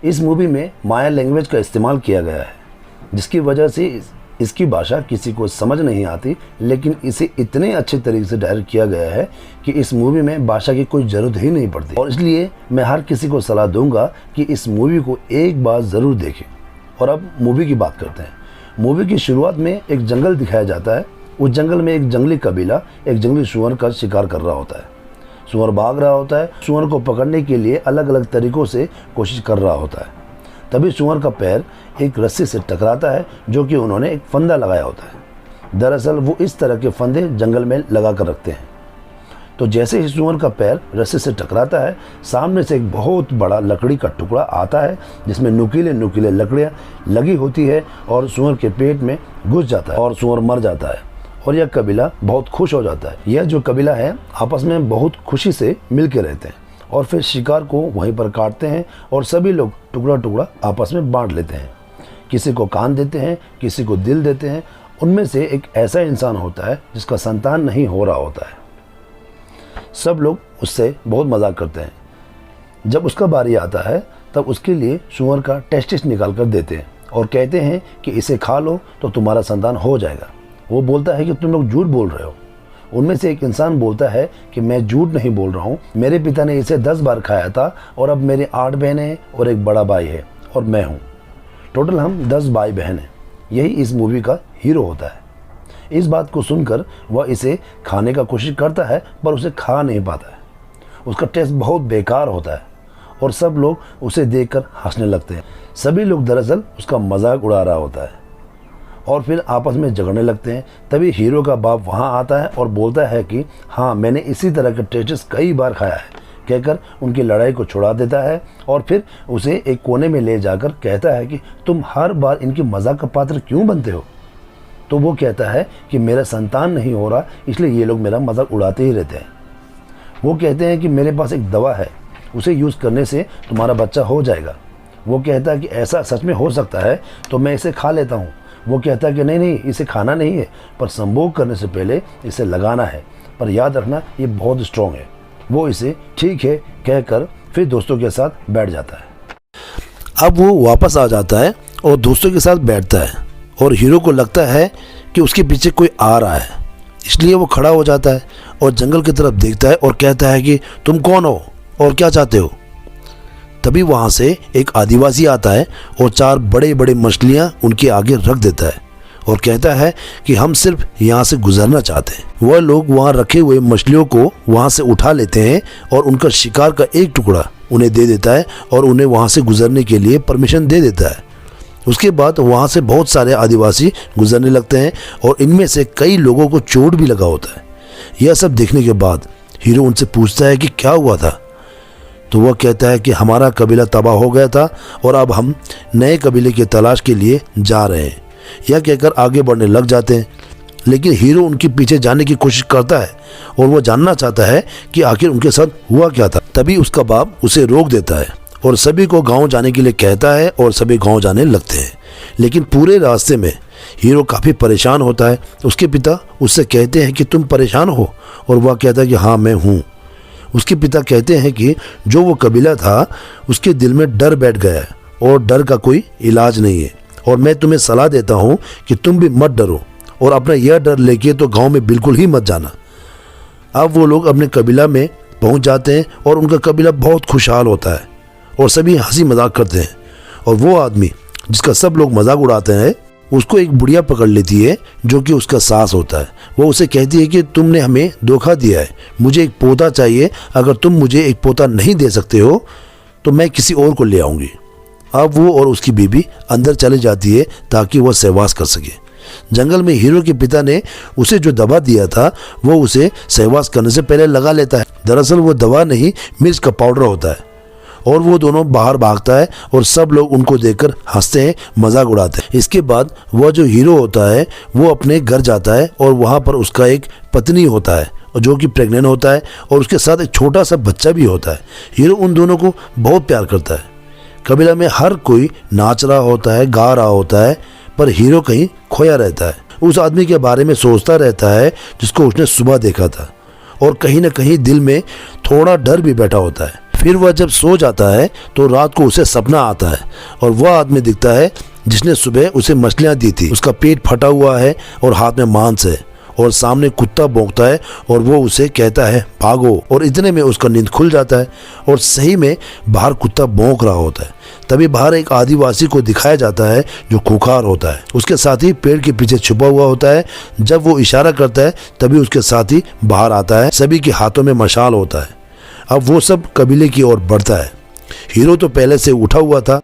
इस मूवी में माया लैंग्वेज का इस्तेमाल किया गया है, जिसकी वजह से इसकी भाषा किसी को समझ नहीं आती, लेकिन इसे इतने अच्छे तरीके से डायरेक्ट किया गया है कि इस मूवी में भाषा की कोई ज़रूरत ही नहीं पड़ती। और इसलिए मैं हर किसी को सलाह दूंगा कि इस मूवी को एक बार ज़रूर देखें। और अब मूवी की बात करते हैं। मूवी की शुरुआत में एक जंगल दिखाया जाता है। उस जंगल में एक जंगली कबीला एक जंगली सूअर का शिकार कर रहा होता है। सूअर भाग रहा होता है। सूअर को पकड़ने के लिए अलग अलग तरीक़ों से कोशिश कर रहा होता है। तभी सूअर का पैर एक रस्सी से टकराता है, जो कि उन्होंने एक फंदा लगाया होता है। दरअसल वो इस तरह के फंदे जंगल में लगा कर रखते हैं। तो जैसे ही सूअर का पैर रस्सी से टकराता है, सामने से एक बहुत बड़ा लकड़ी का टुकड़ा आता है, जिसमें नुकीले नुकीले लकड़ियाँ लगी होती है और सूअर के पेट में घुस जाता है और सूअर मर जाता है। और यह कबीला बहुत खुश हो जाता है। यह जो कबीला है आपस में बहुत खुशी से मिल के रहते हैं और फिर शिकार को वहीं पर काटते हैं और सभी लोग टुकड़ा टुकड़ा आपस में बांट लेते हैं। किसी को कान देते हैं, किसी को दिल देते हैं। उनमें से एक ऐसा इंसान होता है जिसका संतान नहीं हो रहा होता है। सब लोग उससे बहुत मजाक करते हैं। जब उसका बारी आता है तब उसके लिए सूअर का टेस्टिस निकाल कर देते हैं और कहते हैं कि इसे खा लो तो तुम्हारा संतान हो जाएगा। वो बोलता है कि तुम लोग झूठ बोल रहे हो। उनमें से एक इंसान बोलता है कि मैं झूठ नहीं बोल रहा हूँ, मेरे पिता ने इसे 10 बार खाया था और अब मेरे 8 बहनें हैं और एक बड़ा भाई है और मैं हूँ। टोटल हम 10 भाई बहन हैं। यही इस मूवी का हीरो होता है। इस बात को सुनकर वह इसे खाने का कोशिश करता है, पर उसे खा नहीं पाता है। उसका टेस्ट बहुत बेकार होता है और सब लोग उसे देखकर हंसने लगते हैं। सभी लोग दरअसल उसका मजाक उड़ा रहा होता है और फिर आपस में झगड़ने लगते हैं। तभी हीरो का बाप वहाँ आता है और बोलता है कि हाँ, मैंने इसी तरह के टेस्टिस कई बार खाया है, कहकर उनकी लड़ाई को छुड़ा देता है और फिर उसे एक कोने में ले जाकर कहता है कि तुम हर बार इनकी मजाक का पात्र क्यों बनते हो। तो वो कहता है कि मेरा संतान नहीं हो रहा, इसलिए ये लोग मेरा मजाक उड़ाते ही रहते हैं। वो कहते हैं कि मेरे पास एक दवा है, उसे यूज़ करने से तुम्हारा बच्चा हो जाएगा। वो कहता है कि ऐसा सच में हो सकता है तो मैं इसे खा लेता हूँ। वो कहता है कि नहीं, इसे खाना नहीं है, पर संभोग करने से पहले इसे लगाना है, पर याद रखना ये बहुत स्ट्रॉन्ग है। वो इसे ठीक है कहकर फिर दोस्तों के साथ बैठ जाता है। अब वो वापस आ जाता है और दोस्तों के साथ बैठता है और हीरो को लगता है कि उसके पीछे कोई आ रहा है, इसलिए वो खड़ा हो जाता है और जंगल की तरफ देखता है और कहता है कि तुम कौन हो और क्या चाहते हो। तभी वहाँ से एक आदिवासी आता है और 4 बड़े बड़े मछलियाँ उनके आगे रख देता है और कहता है कि हम सिर्फ यहाँ से गुजरना चाहते हैं। वह लोग वहाँ रखे हुए मछलियों को वहाँ से उठा लेते हैं और उनका शिकार का एक टुकड़ा उन्हें दे देता है और उन्हें वहाँ से गुजरने के लिए परमिशन दे देता है। उसके बाद वहाँ से बहुत सारे आदिवासी गुजरने लगते हैं और इनमें से कई लोगों को चोट भी लगा होता है। यह सब देखने के बाद हीरो उनसे पूछता है कि क्या हुआ था। तो वह कहता है कि हमारा कबीला तबाह हो गया था और अब हम नए कबीले की तलाश के लिए जा रहे हैं। यह कहकर आगे बढ़ने लग जाते हैं, लेकिन हीरो उनके पीछे जाने की कोशिश करता है और वह जानना चाहता है कि आखिर उनके साथ हुआ क्या था। तभी उसका बाप उसे रोक देता है और सभी को गांव जाने के लिए कहता है और सभी गांव जाने लगते हैं। लेकिन पूरे रास्ते में हीरो काफ़ी परेशान होता है। उसके पिता उससे कहते हैं कि तुम परेशान हो, और वह कहता है कि हाँ मैं हूँ। उसके पिता कहते हैं कि जो वो कबीला था उसके दिल में डर बैठ गया है और डर का कोई इलाज नहीं है, और मैं तुम्हें सलाह देता हूँ कि तुम भी मत डरो और अपना यह डर लेके तो गांव में बिल्कुल ही मत जाना। अब वो लोग अपने कबीला में पहुँच जाते हैं और उनका कबीला बहुत खुशहाल होता है और सभी हंसी मजाक करते हैं। और वो आदमी जिसका सब लोग मजाक उड़ाते हैं, उसको एक बुढ़िया पकड़ लेती है जो कि उसका सास होता है। वो उसे कहती है कि तुमने हमें धोखा दिया है, मुझे एक पोता चाहिए, अगर तुम मुझे एक पोता नहीं दे सकते हो तो मैं किसी और को ले आऊँगी। अब वो और उसकी बीबी अंदर चली जाती है ताकि वह सहवास कर सके। जंगल में हीरो के पिता ने उसे जो दवा दिया था वो उसे सहवास करने से पहले लगा लेता है। दरअसल वो दवा नहीं, मिर्च का पाउडर होता है। और वो दोनों बाहर भागता है और सब लोग उनको देखकर हंसते हैं, मजाक उड़ाते हैं। इसके बाद वह जो हीरो होता है वो अपने घर जाता है और वहाँ पर उसका एक पत्नी होता है जो कि प्रेग्नेंट होता है और उसके साथ एक छोटा सा बच्चा भी होता है। हीरो उन दोनों को बहुत प्यार करता है। कबीला में हर कोई नाच रहा होता है, गा रहा होता है, पर हीरो कहीं खोया रहता है। उस आदमी के बारे में सोचता रहता है जिसको उसने सुबह देखा था, और कहीं ना कहीं दिल में थोड़ा डर भी बैठा होता है। फिर वह जब सो जाता है तो रात को उसे सपना आता है और वह आदमी दिखता है जिसने सुबह उसे मछलियाँ दी थी। उसका पेट फटा हुआ है और हाथ में मांस है और सामने कुत्ता भौंकता है और वो उसे कहता है भागो, और इतने में उसका नींद खुल जाता है और सही में बाहर कुत्ता भौंक रहा होता है। तभी बाहर एक आदिवासी को दिखाया जाता है जो खूंखार होता है, उसके साथी पेड़ के पीछे छुपा हुआ होता है। जब वो इशारा करता है तभी उसके साथी बाहर आता है, सभी के हाथों में मशाल होता है। अब वो सब कबीले की ओर बढ़ता है। हीरो तो पहले से उठा हुआ था।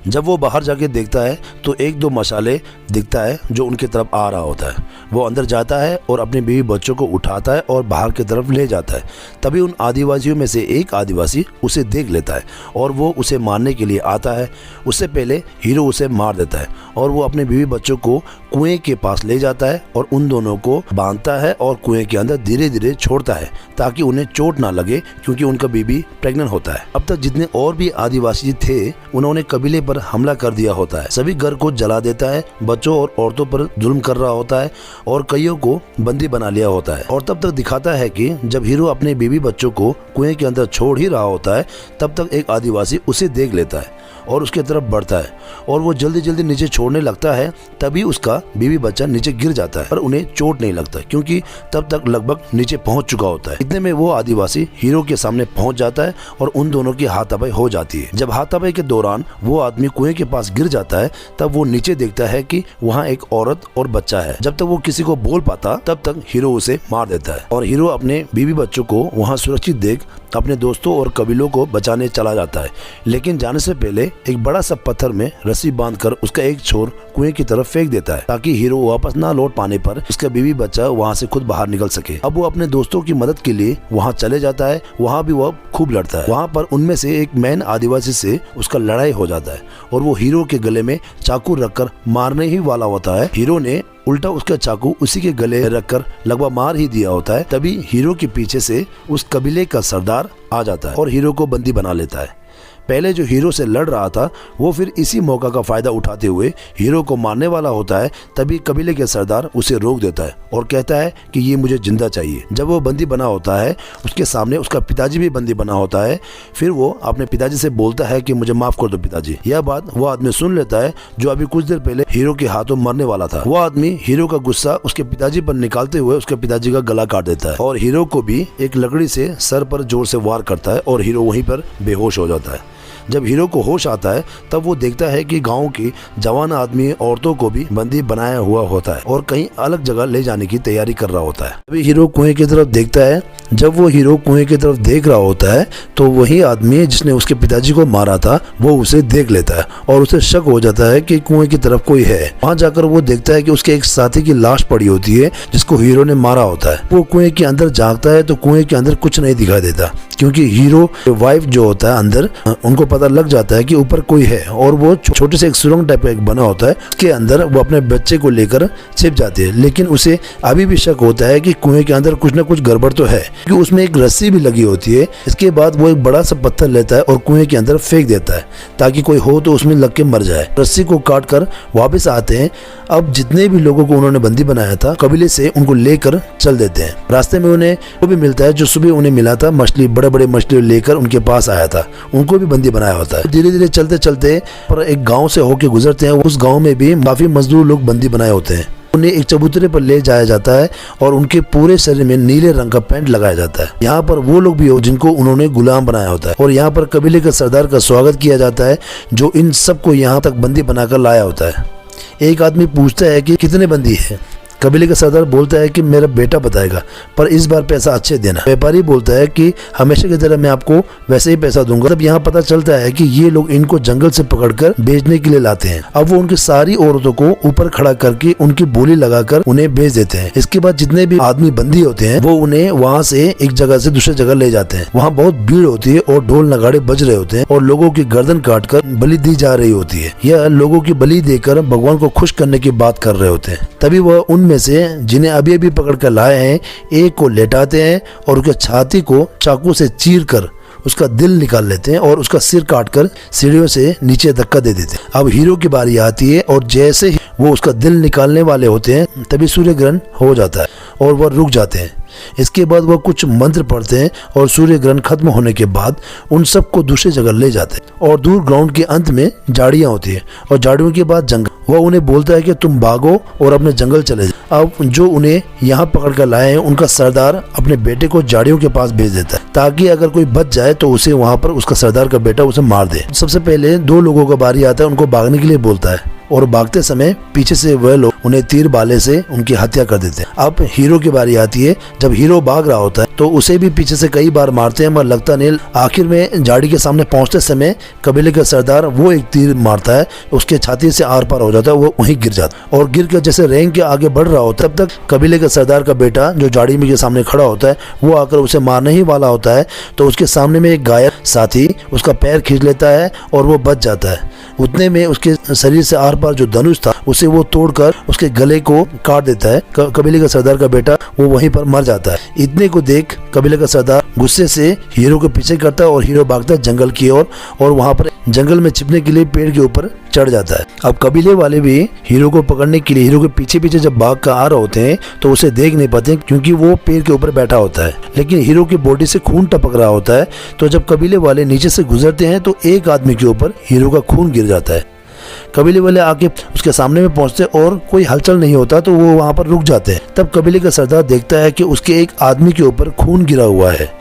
जब वो बाहर जाके देखता है तो एक दो मशाले दिखता है जो उनकी तरफ आ रहा होता है। वो अंदर जाता है और अपने बीवी बच्चों को उठाता है और बाहर की तरफ ले जाता है। तभी उन आदिवासियों में से एक आदिवासी उसे देख लेता है और वो उसे मारने के लिए आता है। उससे पहले हीरो उसे मार देता है और वो अपने बीवी बच्चों को कुएं के पास ले जाता है और उन दोनों को बांधता है और कुएं के अंदर धीरे धीरे छोड़ता है ताकि उन्हें चोट ना लगे, क्योंकि उनका बीवी प्रेग्नेंट होता है। अब तक जितने और भी आदिवासी थे उन्होंने कबीले पर हमला कर दिया होता है। सभी घर को जला देता है, बच्चों और औरतों पर जुल्म कर रहा होता है और कईयों को बंदी बना लिया होता है। और तब तक दिखाता है कि जब हीरो अपने बीवी बच्चों को कुएं के अंदर छोड़ ही रहा होता है तब तक एक आदिवासी उसे देख लेता है और उसके तरफ बढ़ता है और वो जल्दी जल्दी नीचे छोड़ने लगता है। तभी उसका बीवी बच्चा नीचे गिर जाता है पर उन्हें चोट नहीं लगता, क्योंकि तब तक लगभग नीचे पहुंच चुका होता है। इतने में वो आदिवासी हीरो के सामने पहुंच जाता है और उन दोनों की हाथापाई हो जाती है। जब हाथापाई के दौरान वो आदमी कुएं के पास गिर जाता है तब वो नीचे देखता है कि वहाँ एक औरत और बच्चा है। जब तक वो किसी को बोल पाता तब तक हीरो उसे मार देता है और हीरो अपने बीवी बच्चों को वहाँ सुरक्षित देख अपने दोस्तों और कबीलों को बचाने चला जाता है। लेकिन जाने से पहले एक बड़ा सा पत्थर में रस्सी बांधकर उसका एक छोर कुएं की तरफ फेंक देता है ताकि हीरो वापस ना लौट पाने पर उसका बीवी बच्चा वहाँ से खुद बाहर निकल सके। अब वो अपने दोस्तों की मदद के लिए वहाँ चले जाता है। वहाँ भी वह खूब लड़ता है। वहाँ पर उनमें से एक मैन आदिवासी से उसका लड़ाई हो जाता है और वो हीरो के गले में चाकू रखकर मारने ही वाला होता है। हीरो ने उल्टा उसका चाकू उसी के गले रखकर लगभग मार ही दिया होता है। तभी हीरो के पीछे से उस कबीले का सरदार आ जाता है और हीरो को बंदी बना लेता है। पहले जो हीरो से लड़ रहा था वो फिर इसी मौका का फायदा उठाते हुए हीरो को मारने वाला होता है। तभी कबीले के सरदार उसे रोक देता है और कहता है कि ये मुझे जिंदा चाहिए। जब वो बंदी बना होता है उसके सामने उसका पिताजी भी बंदी बना होता है। फिर वो अपने पिताजी से बोलता है कि मुझे माफ कर दो पिताजी। यह बात वो आदमी सुन लेता है जो अभी कुछ देर पहले हीरो के हाथों मरने वाला था। वो आदमी हीरो का गुस्सा उसके पिताजी पर निकालते हुए उसके पिताजी का गला काट देता है और हीरो को भी एक लकड़ी से सर पर जोर से वार करता है और हीरो वहीं पर बेहोश हो जाता है। जब हीरो को होश आता है तब वो देखता है कि गांव की जवान आदमी औरतों को भी बंदी बनाया हुआ होता है और कहीं अलग जगह ले जाने की तैयारी कर रहा होता है। अभी हीरो कुएं की तरफ देखता है। जब वो हीरो कुएं की तरफ देख रहा होता है तो वही आदमी जिसने उसके पिताजी को मारा था वो उसे देख लेता है और उसे शक हो जाता है कि कुएं की तरफ कोई है। वहाँ जाकर वो देखता है कि उसके एक साथी की लाश पड़ी होती है जिसको हीरो ने मारा होता है। वो कुएं के अंदर झांकता है तो कुएं के अंदर कुछ नहीं दिखाई देता, क्योंकि हीरो वाइफ जो होता है अंदर उनको पता लग जाता है कि ऊपर कोई है और वो छोटे से एक सुरंग टाइप का एक बना होता है। उसके अंदर वो अपने बच्चे को लेकर छिप जाती है। लेकिन उसे अभी भी शक होता है कि कुएं के अंदर कुछ न कुछ गड़बड़ तो है, क्योंकि उसमें एक रस्सी भी लगी होती है। इसके बाद वो एक बड़ा सा पत्थर लेता है और कुएं के अंदर फेंक देता है ताकि कोई हो तो उसमें लग के मर जाए। रस्सी को काट कर वापस आते हैं। अब जितने भी लोगों को उन्होंने बंदी बनाया था कबीले से उनको लेकर चल देते हैं। रास्ते में उन्हें वो भी मिलता है जो सुबह उन्हें मिला था, मछली बड़े बड़े मछली लेकर उनके पास आया था, उनको भी बंदी बनाया होता है। धीरे धीरे चलते चलते पर एक गांव से होके गुजरते हैं। उस गांव में भी काफी मजदूर लोग बंदी बनाए होते हैं। उन्हें एक चबूतरे पर ले जाया जाता है और उनके पूरे शरीर में नीले रंग का पैंट लगाया जाता है। यहाँ पर वो लोग भी हो जिनको उन्होंने गुलाम बनाया होता है और यहाँ पर कबीले के सरदार का स्वागत किया जाता है जो इन सबको यहाँ तक बंदी बनाकर लाया होता है। एक आदमी पूछता है कि कितने बंदी है। कबीले का सरदार बोलता है कि मेरा बेटा बताएगा, पर इस बार पैसा अच्छे देना। व्यापारी बोलता है कि हमेशा की तरह मैं आपको वैसे ही पैसा दूंगा। तब यहाँ पता चलता है कि ये लोग इनको जंगल से पकड़कर बेचने के लिए लाते हैं। अब वो उनकी सारी औरतों को ऊपर खड़ा करके उनकी बोली लगाकर उन्हें बेच देते हैं। इसके बाद जितने भी आदमी बंदी होते हैं वो उन्हें वहाँ से एक जगह से दूसरी जगह ले जाते हैं। वहाँ बहुत भीड़ होती है और ढोल नगाड़े बज रहे होते हैं और लोगों की गर्दन काट कर बलि दी जा रही होती है। यह लोगों की बलि देकर भगवान को खुश करने की बात कर रहे होते हैं। तभी वह उनमें से जिन्हें अभी अभी पकड़ कर लाए हैं एक को लेटाते हैं और उसके छाती को चाकू से चीर कर उसका दिल निकाल लेते हैं और उसका सिर काटकर सीढ़ियों से नीचे धक्का दे देते हैं। अब हीरो की बारी आती है और जैसे ही वो उसका दिल निकालने वाले होते हैं तभी सूर्य ग्रहण हो जाता है और वह रुक जाते हैं। इसके बाद वह कुछ मंत्र पढ़ते हैं और सूर्य ग्रहण खत्म होने के बाद उन सबको दूसरी जगह ले जाते हैं और दूर ग्राउंड के अंत में झाड़ियाँ होती है और झाड़ियों के बाद जंगल। वह उन्हें बोलता है कि तुम भागो और अपने जंगल चले जाओ। अब जो उन्हें यहाँ पकड़ कर लाए हैं उनका सरदार अपने बेटे को झाड़ियों के पास भेज देता है ताकि अगर कोई बच जाए तो उसे वहाँ पर उसका सरदार का बेटा उसे मार दे। सबसे पहले 2 लोगों का बारी आता है, उनको भागने के लिए बोलता है और भागते समय पीछे से वह लोग उन्हें तीर बाले से उनकी हत्या कर देते हैं। अब हीरो की बारी आती है। जब हीरो भाग रहा होता है तो उसे भी पीछे से कई बार मारते हैं मगर लगता नहीं। आखिर में झाड़ी के सामने पहुंचते समय कबीले का सरदार वो एक तीर मारता है, उसके छाती से आर पार हो जाता है, वो वहीं गिर जाता है और गिर कर जैसे रैंक के आगे बढ़ रहा होता है तब तक कबीले का सरदार का बेटा जो झाड़ी में के सामने खड़ा होता है वो आकर उसे मारने ही वाला होता है तो उसके सामने में एक घायल साथी उसका पैर खींच लेता है और वो बच जाता है। उतने में उसके शरीर से आर पार जो धनुष था उसे वो तोड़कर उसके गले को काट देता है। कबीले का सरदार का बेटा वो वहीं पर मर जाता है। इतने को देख कबीले का सरदार गुस्से से हीरो के पीछे करता है और हीरो भागता है जंगल की ओर और वहाँ पर जंगल में छिपने के लिए पेड़ के ऊपर चढ़ जाता है। अब कबीले वाले भी हीरो को पकड़ने के लिए हीरो के पीछे पीछे जब भाग कर आ रहे होते हैं तो उसे देख नहीं पाते क्योंकि वो पेड़ के ऊपर बैठा होता है, लेकिन हीरो की बॉडी से खून टपक रहा होता है। तो जब कबीले वाले नीचे से गुजरते हैं तो एक आदमी के ऊपर हीरो का खून गिर जाता है। कबीले वाले आके उसके सामने में पहुंचते और कोई हलचल नहीं होता तो वो वहां पर रुक जाते हैं। तब कबीले का सरदार देखता है कि उसके एक आदमी के ऊपर खून गिरा हुआ है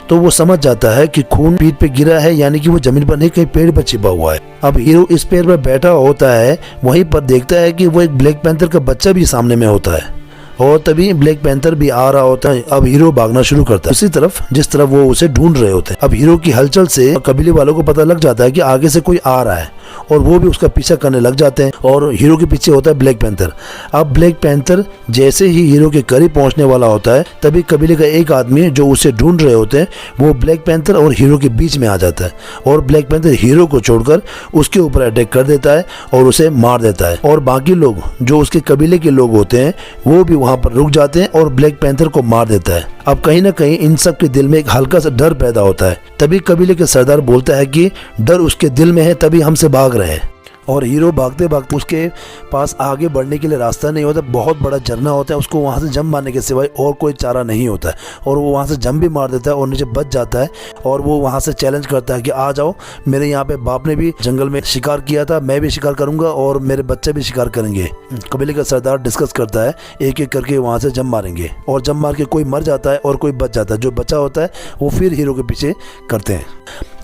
तो वो समझ जाता है कि खून पीठ पे गिरा है, यानी कि वो जमीन पर नहीं कहीं पेड़ पर छिपा हुआ है। अब हीरो इस पेड़ पर बैठा होता है, वहीं पर देखता है कि वो एक ब्लैक पैंथर का बच्चा भी सामने में होता है और तभी ब्लैक पैंथर भी आ रहा होता है। अब हीरो भागना शुरू करता है उसी तरफ जिस तरफ वो उसे ढूंढ रहे होते हैं। अब हीरो की हलचल से कबीले वालों को पता लग जाता है कि आगे से कोई आ रहा है और वो भी उसका पीछा करने लग जाते हैं और हीरो के पीछे होता है ब्लैक पैंथर। अब ब्लैक पैंथर जैसे ही हीरो के करीब पहुंचने वाला होता है तभी कबीले का एक आदमी जो उसे ढूंढ रहे होते हैं वो ब्लैक पैंथर और हीरो के बीच में आ जाता है और ब्लैक पैंथर हीरो को छोड़कर उसके ऊपर अटैक कर देता है और उसे मार देता है और बाकी लोग जो उसके कबीले के लोग होते हैं वो भी वहां पर रुक जाते हैं और ब्लैक पैंथर को मार देता है। अब कहीं ना कहीं इन सब के दिल में एक हल्का सा डर पैदा होता है। तभी कबीले के सरदार बोलता है कि डर उसके दिल में है तभी हमसे भाग रहे हैं और हीरो भागते भागते उसके पास आगे बढ़ने के लिए रास्ता नहीं होता। बहुत बड़ा झरना होता है, उसको वहाँ से जंप मारने के सिवाय और कोई चारा नहीं होता है और वो वहाँ से जंप भी मार देता है और नीचे बच जाता है और वो वहाँ से चैलेंज करता है कि आ जाओ, मेरे यहाँ पे बाप ने भी जंगल में शिकार किया था, मैं भी शिकार करूंगा और मेरे बच्चे भी शिकार करेंगे। कबीले का सरदार डिस्कस करता है, एक एक करके वहाँ से जंप मारेंगे और जंप मार के कोई मर जाता है और कोई बच जाता है। जो बचा होता है वो फिर हीरो के पीछे करते हैं।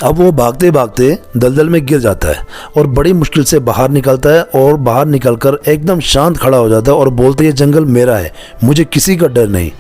अब वो भागते भागते दलदल में गिर जाता है और बड़ी मुश्किल से बाहर निकलता है और बाहर निकलकर एकदम शांत खड़ा हो जाता है और बोलता है ये जंगल मेरा है, मुझे किसी का डर नहीं।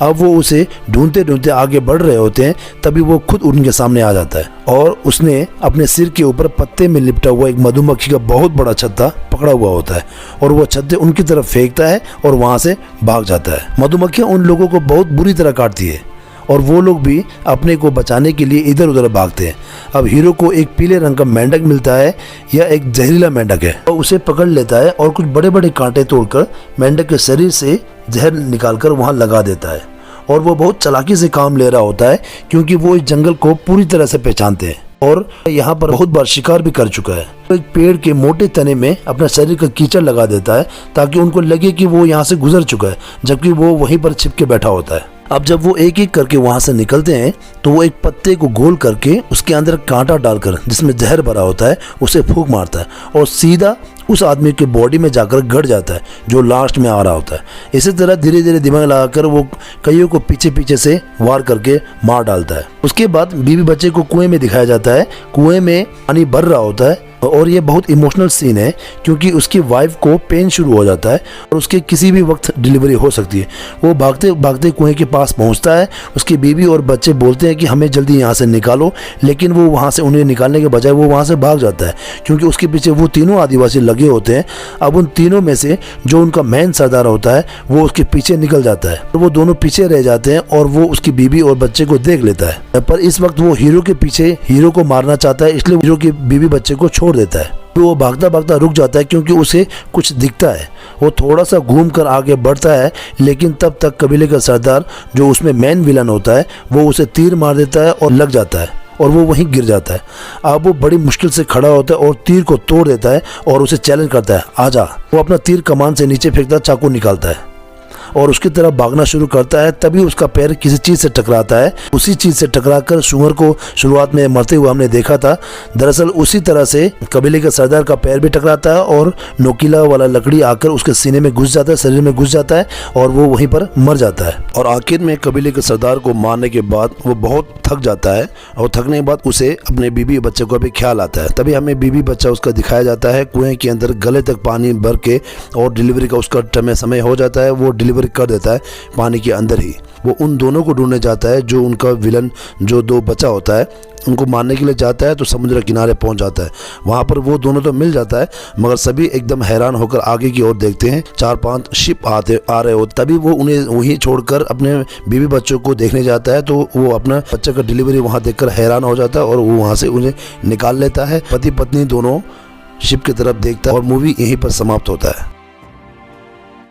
अब वो उसे ढूंढते ढूंढते आगे बढ़ रहे होते हैं तभी वो खुद उनके सामने आ जाता है और उसने अपने सिर के ऊपर पत्ते में लिपटा हुआ एक मधुमक्खी का बहुत बड़ा छत्ता पकड़ा हुआ होता है और वो छत्ते उनकी तरफ फेंकता है और वहां से भाग जाता है। मधुमक्खियां उन लोगों को बहुत बुरी तरह काटती है और वो लोग भी अपने को बचाने के लिए इधर उधर भागते हैं। अब हीरो को एक पीले रंग का मेंढक मिलता है, यह एक जहरीला मेंढक है और उसे पकड़ लेता है और कुछ बड़े बड़े कांटे तोड़कर मेंढक के शरीर से जहर निकालकर वहां लगा देता है और वो बहुत चालाकी से काम ले रहा होता है क्योंकि वो इस जंगल को पूरी तरह से पहचानते हैं और यहाँ पर बहुत बार शिकार भी कर चुका है। एक पेड़ के मोटे तने में अपना शरीर का कीचड़ लगा देता है ताकि उनको लगे कि वो यहाँ से गुजर चुका है, जबकि वो वहीं पर छिप के बैठा होता है। अब जब वो एक एक करके वहां से निकलते हैं तो वो एक पत्ते को गोल करके उसके अंदर कांटा डालकर जिसमें जहर भरा होता है उसे फूंक मारता है और सीधा उस आदमी के बॉडी में जाकर गड़ जाता है जो लास्ट में आ रहा होता है। इसी तरह धीरे धीरे दिमाग लगाकर वो कईयों को पीछे पीछे से वार करके मार डालता है। उसके बाद बीवी बच्चे को कुएं में दिखाया जाता है। कुएं में पानी भर रहा होता है और ये बहुत इमोशनल सीन है क्योंकि उसकी वाइफ को पेन शुरू हो जाता है और उसके किसी भी वक्त डिलीवरी हो सकती है। वो भागते भागते कुएं के पास पहुंचता है। उसकी बीवी और बच्चे बोलते हैं कि हमें जल्दी यहाँ से निकालो, लेकिन वो वहाँ से उन्हें निकालने के बजाय वो वहाँ से भाग जाता है क्योंकि उसके पीछे वो तीनों आदिवासी लगे होते हैं। अब उन तीनों में से जो उनका मेन सरदार होता है वो उसके पीछे निकल जाता है और वो दोनों पीछे रह जाते हैं और वो उसकी बीवी और बच्चे को देख लेता है। पर इस वक्त वो हीरो के पीछे हीरो को मारना चाहता है, इसलिए हीरो की बीवी बच्चे को छोड़ देता है। तो वो भागता भागता रुक जाता है क्योंकि उसे कुछ दिखता है। वो थोड़ा सा घूम कर आगे बढ़ता है, लेकिन तब तक कबीले का सरदार जो उसमें मेन विलन होता है वो उसे तीर मार देता है और लग जाता है और वो वहीं गिर जाता है। अब वो बड़ी मुश्किल से खड़ा होता है और तीर को तोड़ देता है और उसे चैलेंज करता है, आजा। वो अपना तीर कमान से नीचे फेंकता, चाकू निकालता है। और उसकी तरफ भागना शुरू करता है, तभी उसका पैर किसी चीज़ से टकराता है। उसी चीज़ से टकराकर सुअर को शुरुआत में मरते हुए हमने देखा था। दरअसल उसी तरह से कबीले के सरदार का पैर भी टकराता है और नोकीला वाला लकड़ी आकर उसके सीने में घुस जाता है, शरीर में घुस जाता है और वो वहीं पर मर जाता है। और आखिर में कबीले के सरदार को मारने के बाद वो बहुत थक जाता है और थकने के बाद उसे अपने बीबी बच्चे को भी ख्याल आता है। तभी हमें बीबी बच्चा उसका दिखाया जाता है, कुएं के अंदर गले तक पानी भर के, और डिलीवरी का उसका समय हो जाता है, वो डिलीवरी कर देता है पानी के अंदर ही। वो उन दोनों को ढूंढने जाता है जो उनका विलन, जो दो बच्चा होता है, उनको मारने के लिए जाता है। तो समुद्र किनारे पहुंच जाता है। वहां पर वो दोनों तो मिल जाता है, मगर सभी एकदम हैरान होकर आगे की ओर देखते हैं। 4-5 शिप आ रहे हो, तभी वो उन्हें वहीं छोड़कर अपने बीवी बच्चों को देखने जाता है। तो वो अपना बच्चे का डिलीवरी वहां देखकर हैरान हो जाता है और वो वहां से उन्हें निकाल लेता है। पति पत्नी दोनों शिप की तरफ देखता है और मूवी यहीं पर समाप्त होता है।